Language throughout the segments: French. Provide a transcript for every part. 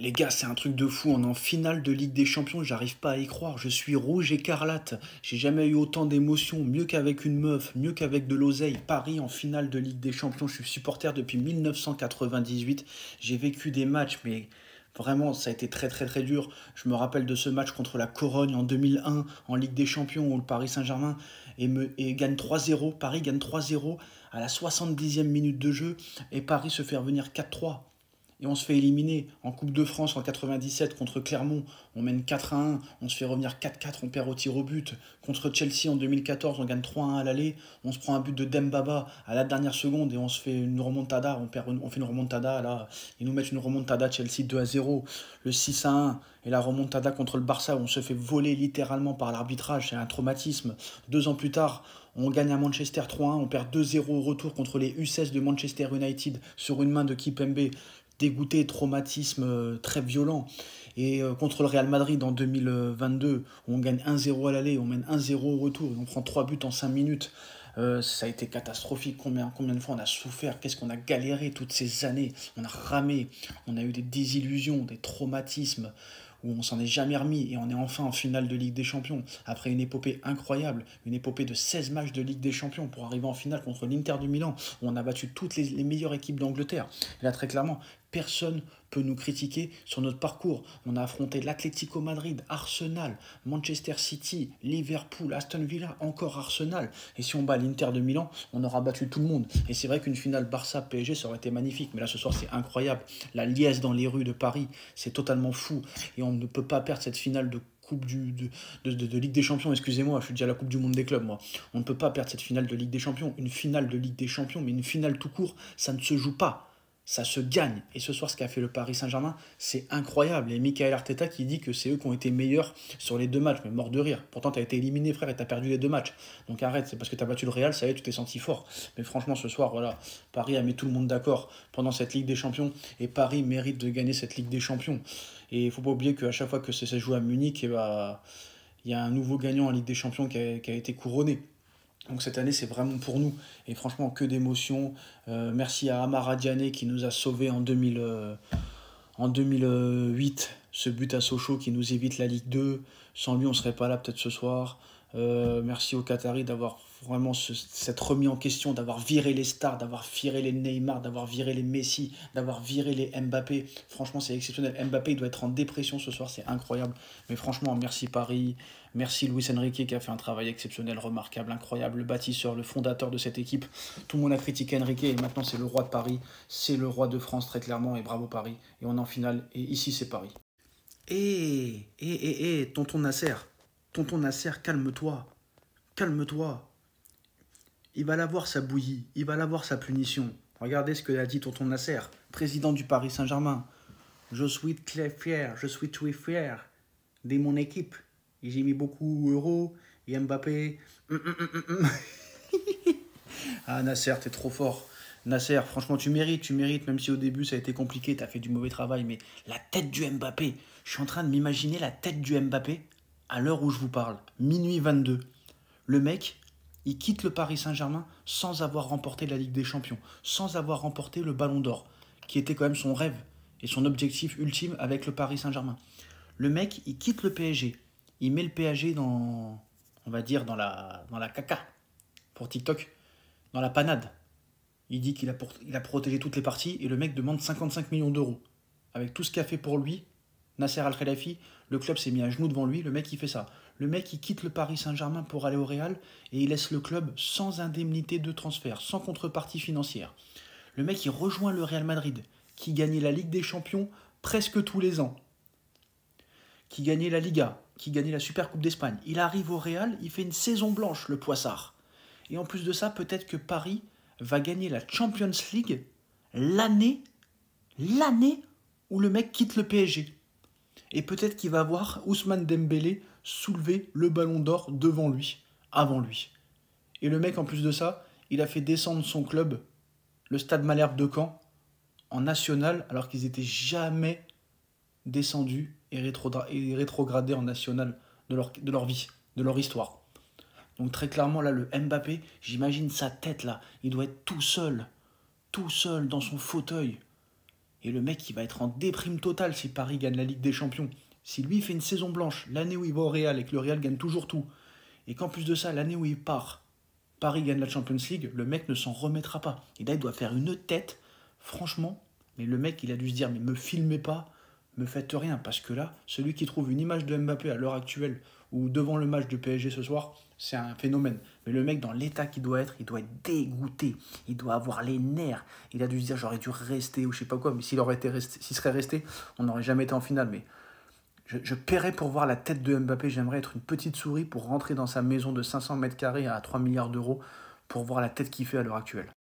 Les gars, c'est un truc de fou. On est en finale de Ligue des Champions, j'arrive pas à y croire. Je suis rouge écarlate. J'ai jamais eu autant d'émotions. Mieux qu'avec une meuf, mieux qu'avec de l'oseille. Paris en finale de Ligue des Champions. Je suis supporter depuis 1998. J'ai vécu des matchs, mais vraiment, ça a été très très très dur. Je me rappelle de ce match contre la Corogne en 2001 en Ligue des Champions où le Paris Saint-Germain gagne 3-0. Paris gagne 3-0 à la 70e minute de jeu et Paris se fait revenir 4-3 et on se fait éliminer en Coupe de France en 97 contre Clermont. On mène 4-1, on se fait revenir 4-4, on perd au tir au but. Contre Chelsea en 2014, on gagne 3-1 à l'aller. On se prend un but de Dembaba à la dernière seconde et on se fait une remontada. On fait une remontada là. Ils nous mettent une remontada Chelsea 2-0. Le 6-1 et la remontada contre le Barça où on se fait voler littéralement par l'arbitrage. C'est un traumatisme. 2 ans plus tard, on gagne à Manchester 3-1, on perd 2-0 au retour contre les U16 de Manchester United sur une main de Kipembe. Dégoûté, traumatisme très violent. Et contre le Real Madrid en 2022, on gagne 1-0 à l'aller, on mène 1-0 au retour, on prend 3 buts en 5 minutes. Ça a été catastrophique. Combien de fois on a souffert, qu'est-ce qu'on a galéré toutes ces années. On a ramé, on a eu des désillusions, des traumatismes où on s'en est jamais remis et on est enfin en finale de Ligue des Champions après une épopée incroyable, une épopée de 16 matchs de Ligue des Champions pour arriver en finale contre l'Inter du Milan où on a battu toutes les meilleures équipes d'Angleterre. Et là très clairement, personne peut nous critiquer sur notre parcours. On a affronté l'Atlético Madrid, Arsenal, Manchester City, Liverpool, Aston Villa, encore Arsenal. Et si on bat l'Inter de Milan, on aura battu tout le monde. Et c'est vrai qu'une finale Barça-PSG, ça aurait été magnifique. Mais là, ce soir, c'est incroyable. La liesse dans les rues de Paris, c'est totalement fou. Et on ne peut pas perdre cette finale de de Ligue des Champions, excusez-moi, je suis déjà à la Coupe du Monde des clubs, moi. On ne peut pas perdre cette finale de Ligue des Champions. Une finale de Ligue des Champions, mais une finale tout court, ça ne se joue pas. Ça se gagne. Et ce soir, ce qu'a fait le Paris Saint-Germain, c'est incroyable. Et Michael Arteta qui dit que c'est eux qui ont été meilleurs sur les 2 matchs, mais mort de rire. Pourtant, tu as été éliminé, frère, et tu as perdu les 2 matchs. Donc arrête, c'est parce que tu as battu le Real, ça y est, tu t'es senti fort. Mais franchement, ce soir, voilà, Paris a mis tout le monde d'accord pendant cette Ligue des Champions. Et Paris mérite de gagner cette Ligue des Champions. Et il ne faut pas oublier qu'à chaque fois que ça se joue à Munich, il y a un nouveau gagnant en Ligue des Champions qui a été couronné. Donc cette année, c'est vraiment pour nous. Et franchement, que d'émotions. Merci à Amara Diané qui nous a sauvés en 2008. Ce but à Sochaux qui nous évite la Ligue 2. Sans lui, on ne serait pas là peut-être ce soir. Merci aux Qataris d'avoir vraiment cette remis en question, d'avoir viré les stars, d'avoir viré les Neymar, d'avoir viré les Messi, d'avoir viré les Mbappé. Franchement, c'est exceptionnel. Mbappé, il doit être en dépression ce soir, c'est incroyable. Mais franchement, merci Paris, merci Luis Enrique qui a fait un travail exceptionnel, remarquable, incroyable. Le bâtisseur, le fondateur de cette équipe. Tout le monde a critiqué Enrique et maintenant c'est le roi de Paris, c'est le roi de France très clairement et bravo Paris. Et on est en finale et ici c'est Paris. Tonton Nasser, calme-toi, calme-toi. Il va l'avoir sa bouillie, il va l'avoir sa punition. Regardez ce que a dit tonton Nasser, président du Paris Saint-Germain. Je suis très fier, je suis très fier de mon équipe. Et j'ai mis beaucoup Euro et Mbappé. Ah Nasser, t'es trop fort. Nasser, franchement, tu mérites, même si au début ça a été compliqué, t'as fait du mauvais travail, mais la tête du Mbappé, je suis en train de m'imaginer la tête du Mbappé à l'heure où je vous parle, minuit 22. Le mec, il quitte le Paris Saint-Germain sans avoir remporté la Ligue des Champions, sans avoir remporté le Ballon d'Or, qui était quand même son rêve et son objectif ultime avec le Paris Saint-Germain. Le mec, il quitte le PSG, il met le PSG dans, on va dire, dans la caca, pour TikTok, dans la panade. Il dit il a protégé toutes les parties et le mec demande 55 millions d'euros. Avec tout ce qu'a fait pour lui, Nasser Al-Khelaifi, le club s'est mis à genoux devant lui, le mec il fait ça. Le mec il quitte le Paris Saint-Germain pour aller au Real et il laisse le club sans indemnité de transfert, sans contrepartie financière. Le mec il rejoint le Real Madrid, qui gagnait la Ligue des Champions presque tous les ans, qui gagnait la Liga, qui gagnait la Super Coupe d'Espagne. Il arrive au Real, il fait une saison blanche, le poissard. Et en plus de ça, peut-être que Paris va gagner la Champions League l'année, l'année où le mec quitte le PSG. Et peut-être qu'il va voir Ousmane Dembélé soulever le ballon d'or devant lui, avant lui. Et le mec, en plus de ça, il a fait descendre son club, le Stade Malherbe de Caen, en national, alors qu'ils n'étaient jamais descendus et rétrogradés en national de leur vie, de leur histoire. Donc très clairement, là, le Mbappé, j'imagine sa tête, là, il doit être tout seul dans son fauteuil, Et le mec, il va être en déprime totale si Paris gagne la Ligue des Champions. Si lui fait une saison blanche, l'année où il va au Real et que le Real gagne toujours tout, et qu'en plus de ça, l'année où il part, Paris gagne la Champions League, le mec ne s'en remettra pas. Et là, il doit faire une tête, franchement, mais le mec, il a dû se dire, mais me filmez pas, me faites rien, parce que là, celui qui trouve une image de Mbappé à l'heure actuelle, ou devant le match de PSG ce soir, c'est un phénomène. Mais le mec, dans l'état qu'il doit être, il doit être dégoûté. Il doit avoir les nerfs. Il a dû se dire, j'aurais dû rester ou je sais pas quoi. Mais s'il serait resté, on n'aurait jamais été en finale. Mais je paierais pour voir la tête de Mbappé. J'aimerais être une petite souris pour rentrer dans sa maison de 500 mètres carrés à 3 milliards d'euros pour voir la tête qu'il fait à l'heure actuelle.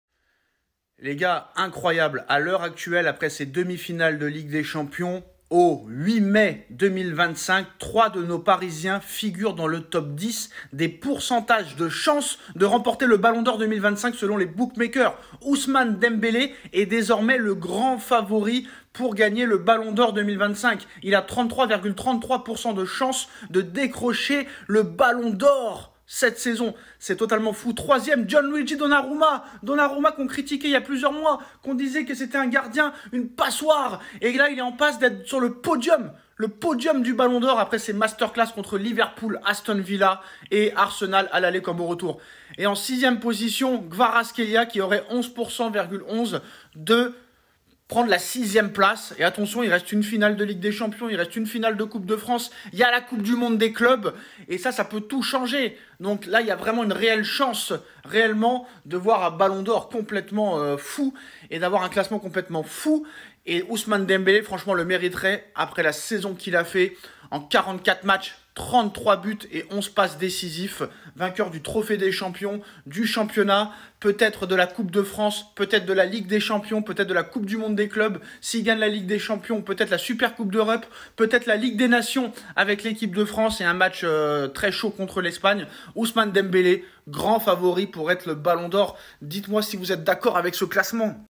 Les gars, incroyable. À l'heure actuelle, après ces demi-finales de Ligue des Champions, au 8 mai 2025, 3 de nos Parisiens figurent dans le top 10 des pourcentages de chances de remporter le Ballon d'Or 2025 selon les bookmakers. Ousmane Dembélé est désormais le grand favori pour gagner le Ballon d'Or 2025. Il a 33,33% de chances de décrocher le Ballon d'Or cette saison. C'est totalement fou. Troisième, Gianluigi Donnarumma. Donnarumma qu'on critiquait il y a plusieurs mois, qu'on disait que c'était un gardien, une passoire. Et là, il est en passe d'être sur le podium du Ballon d'Or après ses masterclass contre Liverpool, Aston Villa et Arsenal à l'aller comme au retour. Et en sixième position, Kvaratskhelia qui aurait 11,11% de prendre la 6e place. Et attention, il reste une finale de Ligue des Champions, il reste une finale de Coupe de France, il y a la Coupe du Monde des clubs, et ça peut tout changer. Donc là, il y a vraiment une réelle chance, réellement, de voir un Ballon d'Or complètement fou, et d'avoir un classement complètement fou. Et Ousmane Dembélé, franchement, le mériterait, après la saison qu'il a fait, en 44 matchs, 33 buts et 11 passes décisifs, vainqueur du Trophée des Champions, du championnat, peut-être de la Coupe de France, peut-être de la Ligue des Champions, peut-être de la Coupe du Monde des clubs. S'il gagne la Ligue des Champions, peut-être la Super Coupe d'Europe, peut-être la Ligue des Nations avec l'équipe de France et un match très chaud contre l'Espagne. Ousmane Dembélé, grand favori pour être le Ballon d'Or. Dites-moi si vous êtes d'accord avec ce classement.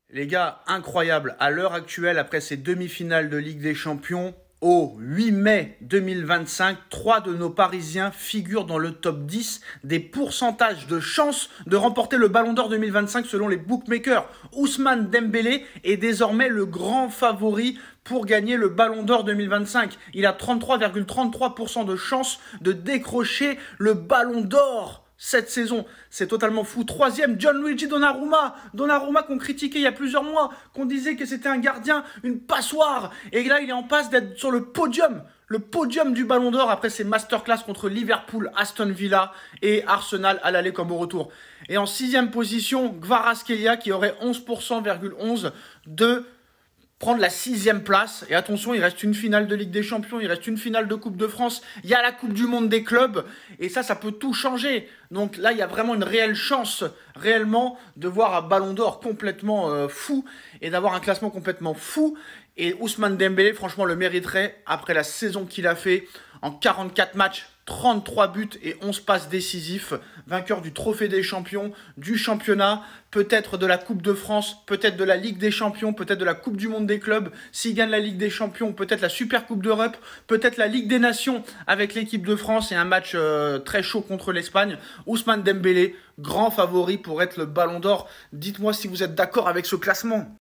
Les gars, incroyable. À l'heure actuelle, après ces demi-finales de Ligue des Champions, au 8 mai 2025, 3 de nos Parisiens figurent dans le top 10 des pourcentages de chances de remporter le Ballon d'Or 2025 selon les bookmakers. Ousmane Dembélé est désormais le grand favori pour gagner le Ballon d'Or 2025. Il a 33,33% de chances de décrocher le Ballon d'Or cette saison. C'est totalement fou. Troisième, Gianluigi Donnarumma. Donnarumma qu'on critiquait il y a plusieurs mois, qu'on disait que c'était un gardien, une passoire. Et là, il est en passe d'être sur le podium du Ballon d'Or après ses masterclass contre Liverpool, Aston Villa et Arsenal à l'aller comme au retour. Et en sixième position, Kvaratskhelia qui aurait 11,11% de prendre la 6e place. Et attention, il reste une finale de Ligue des Champions, il reste une finale de Coupe de France, il y a la Coupe du Monde des clubs, et ça peut tout changer. Donc là, il y a vraiment une réelle chance, réellement, de voir un Ballon d'Or complètement fou, et d'avoir un classement complètement fou. Et Ousmane Dembélé, franchement, le mériterait, après la saison qu'il a fait, en 44 matchs, 33 buts et 11 passes décisifs, vainqueur du Trophée des Champions, du championnat, peut-être de la Coupe de France, peut-être de la Ligue des Champions, peut-être de la Coupe du Monde des clubs. S'il gagne la Ligue des Champions, peut-être la Super Coupe d'Europe, peut-être la Ligue des Nations avec l'équipe de France et un match très chaud contre l'Espagne. Ousmane Dembélé, grand favori pour être le Ballon d'Or. Dites-moi si vous êtes d'accord avec ce classement.